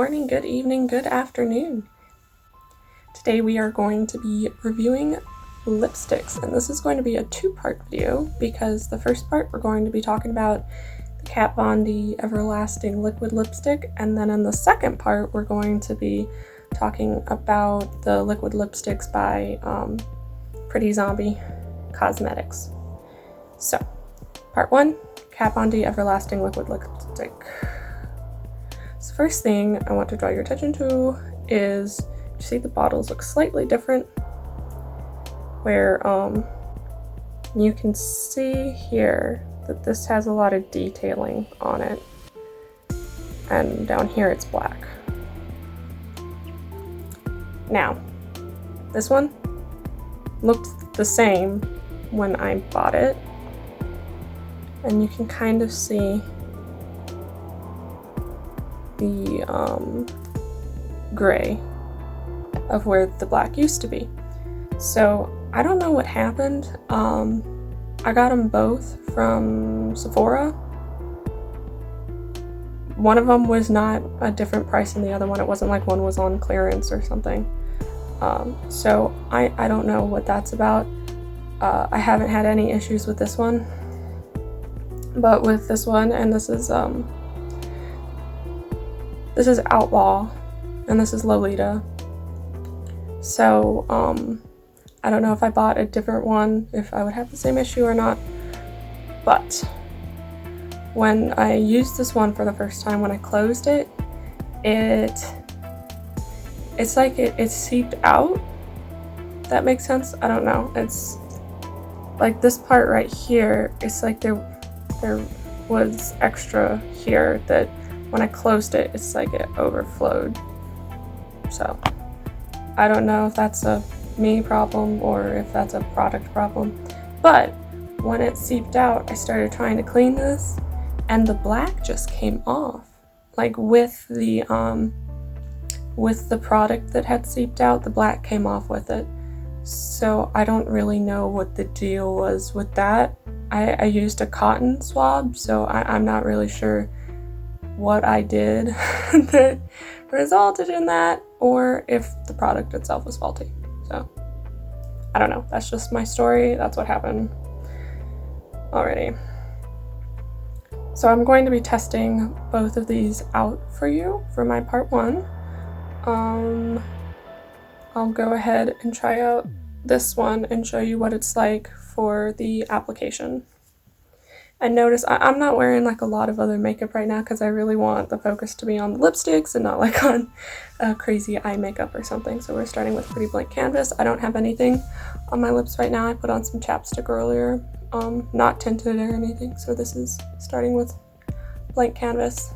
morning, good evening, good afternoon. Today we are going to be reviewing lipsticks, and this is going to be a two-part video because the first part we're going to be talking about the Kat Von D Everlasting Liquid Lipstick, and then in the second part we're going to be talking about the liquid lipsticks by Pretty Zombie Cosmetics. So, part 1, Kat Von D Everlasting Liquid Lipstick. So first thing I want to draw your attention to is, you see the bottles look slightly different, where you can see here that this has a lot of detailing on it, and down here it's black. Now, this one looked the same when I bought it, and you can kind of see the gray of where the black used to be. So I don't know what happened. I got them both from Sephora. One of them was not a different price than the other one. It wasn't like one was on clearance or something. So I don't know what that's about. I haven't had any issues with this one, but with this one, and this is Outlaw, and this is Lolita. So, I don't know if I bought a different one, if I would have the same issue or not, but when I used this one for the first time, when I closed it, it's like it seeped out. That makes sense? I don't know. It's like this part right here, it's like there was extra here that when I closed it, it's like it overflowed. So I don't know if that's a me problem or if that's a product problem, but when it seeped out, I started trying to clean this, and the black just came off, like with the product that had seeped out, the black came off with it. So I don't really know what the deal was with that. I used a cotton swab, so I'm not really sure what I did that resulted in that, or if the product itself was faulty. So I don't know. That's just my story. That's what happened. Alrighty. So I'm going to be testing both of these out for you for my part 1. I'll go ahead and try out this one and show you what it's like for the application. And notice I'm not wearing like a lot of other makeup right now because I really want the focus to be on the lipsticks and not like on crazy eye makeup or something. So we're starting with Pretty Blank Canvas. I don't have anything on my lips right now. I put on some chapstick earlier, not tinted or anything. So this is starting with Blank Canvas.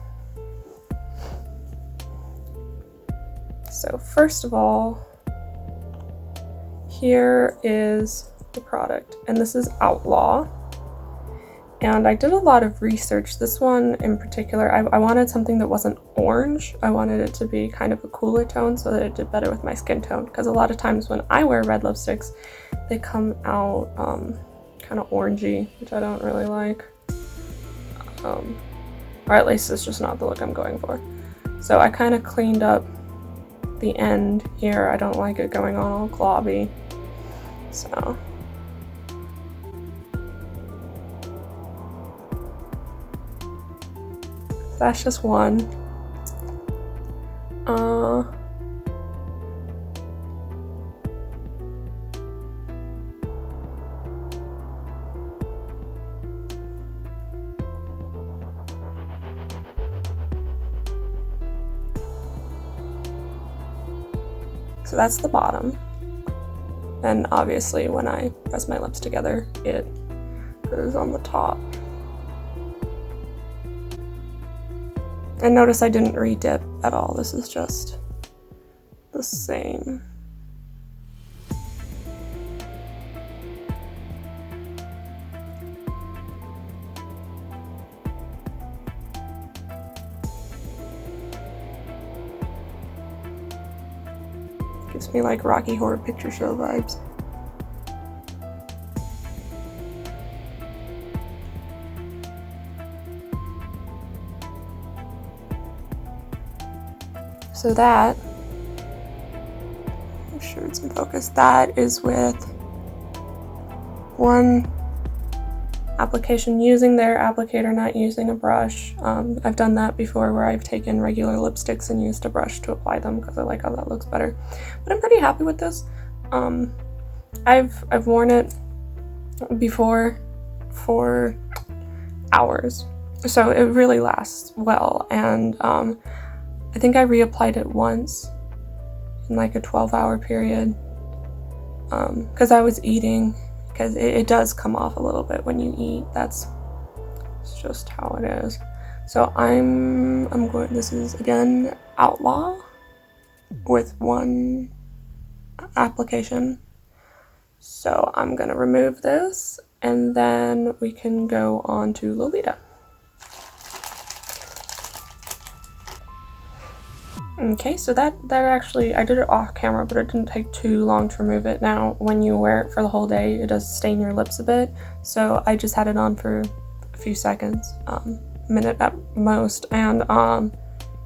So first of all, here is the product, and this is Outlaw. And I did a lot of research. This one in particular, I wanted something that wasn't orange. I wanted it to be kind of a cooler tone so that it did better with my skin tone. Because a lot of times when I wear red lipsticks, they come out kind of orangey, which I don't really like. Or at least it's just not the look I'm going for. So I kind of cleaned up the end here. I don't like it going on all globby. So that's just one. So that's the bottom. And obviously when I press my lips together, it goes on the top. And notice I didn't re-dip at all. This is just the same. Gives me like Rocky Horror Picture Show vibes. So that, make sure it's in focus, that is with one application using their applicator, not using a brush. I've done that before where I've taken regular lipsticks and used a brush to apply them because I like how that looks better. But I'm pretty happy with this. I've worn it before for hours, so it really lasts well, and I think I reapplied it once in like a 12-hour period because I was eating, because it does come off a little bit when you eat. It's just how it is. So I'm going, this is again Outlaw with one application. So I'm gonna remove this and then we can go on to Lolita. Okay, so that actually, I did it off camera, but it didn't take too long to remove it. Now, when you wear it for the whole day, it does stain your lips a bit, so I just had it on for a few seconds, minute at most, and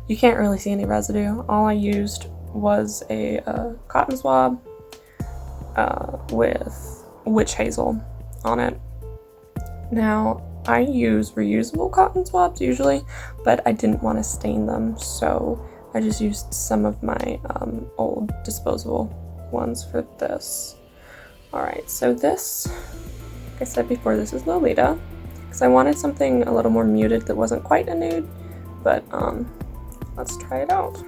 you can't really see any residue. All I used was a cotton swab with witch hazel on it. Now, I use reusable cotton swabs usually, but I didn't want to stain them, so I just used some of my old disposable ones for this. Alright, so this, like I said before, this is Lolita, because I wanted something a little more muted that wasn't quite a nude, but let's try it out.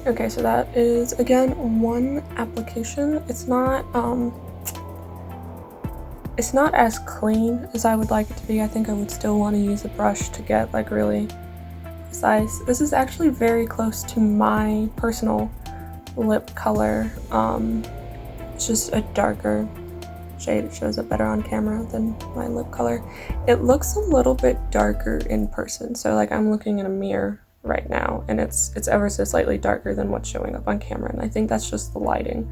Okay, so that is, again, one application. It's not as clean as I would like it to be. I think I would still want to use a brush to get like really precise. This is actually very close to my personal lip color. It's just a darker shade. It shows up better on camera than my lip color. It looks a little bit darker in person. So like I'm looking in a mirror right now and it's ever so slightly darker than what's showing up on camera, and I think that's just the lighting.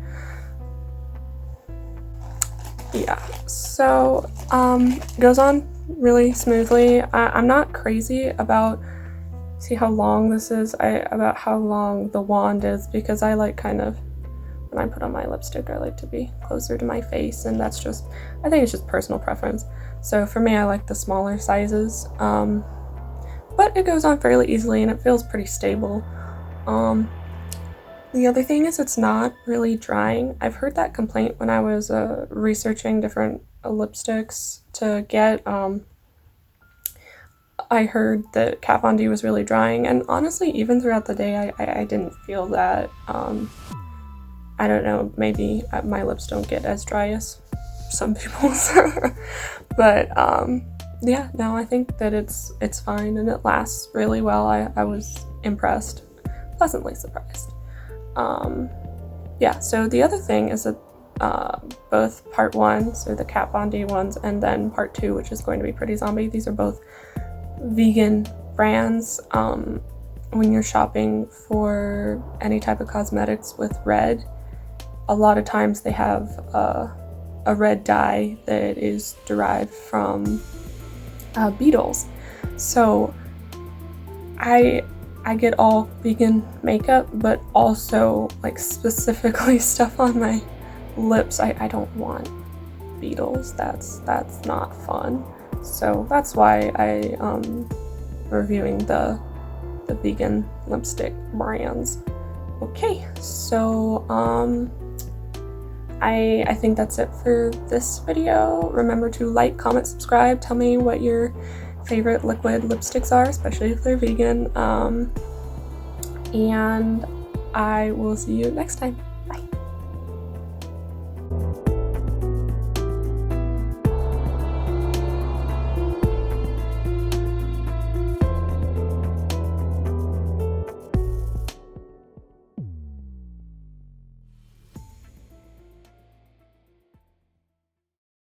Yeah, so goes on really smoothly. I'm not crazy about, see how long this is, about how long the wand is, because I like kind of, when I put on my lipstick, I like to be closer to my face, and that's just, I think it's just personal preference. So for me, I like the smaller sizes. But it goes on fairly easily and it feels pretty stable. The other thing is it's not really drying. I've heard that complaint when I was researching different lipsticks to get. I heard that Kat Von D was really drying, and honestly, even throughout the day, I didn't feel that. I don't know, maybe my lips don't get as dry as some people's, but yeah, no, I think that it's fine and it lasts really well. I was impressed, pleasantly surprised. Yeah, so the other thing is that both part 1, so the Kat Von D ones, and then part 2, which is going to be Pretty Zombie, these are both vegan brands. When you're shopping for any type of cosmetics with red, a lot of times they have a red dye that is derived from beetles. So I get all vegan makeup, but also like specifically stuff on my lips. I don't want beetles. That's not fun. So that's why I'm reviewing the vegan lipstick brands. Okay, so I think that's it for this video. Remember to like, comment, subscribe. Tell me what your favorite liquid lipsticks are, especially if they're vegan. And I will see you next time.